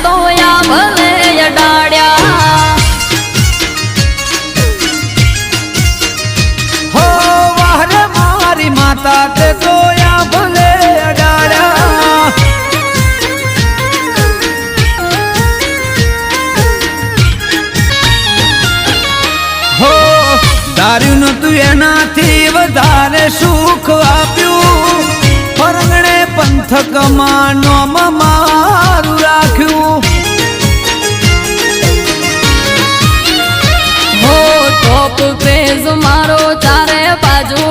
તો યા ભલે અડાડ્યા હો વાહરે મારી માતા તે તો યા ભલે અડાડ્યા હો ધાર્યું નતું એનાથી વધારે સુખ આપ્યું પરગણે પંથકમાં નોમ મારું રાખ્યું હો ટોપ ક્રેઝ મારો ચારે બાજુ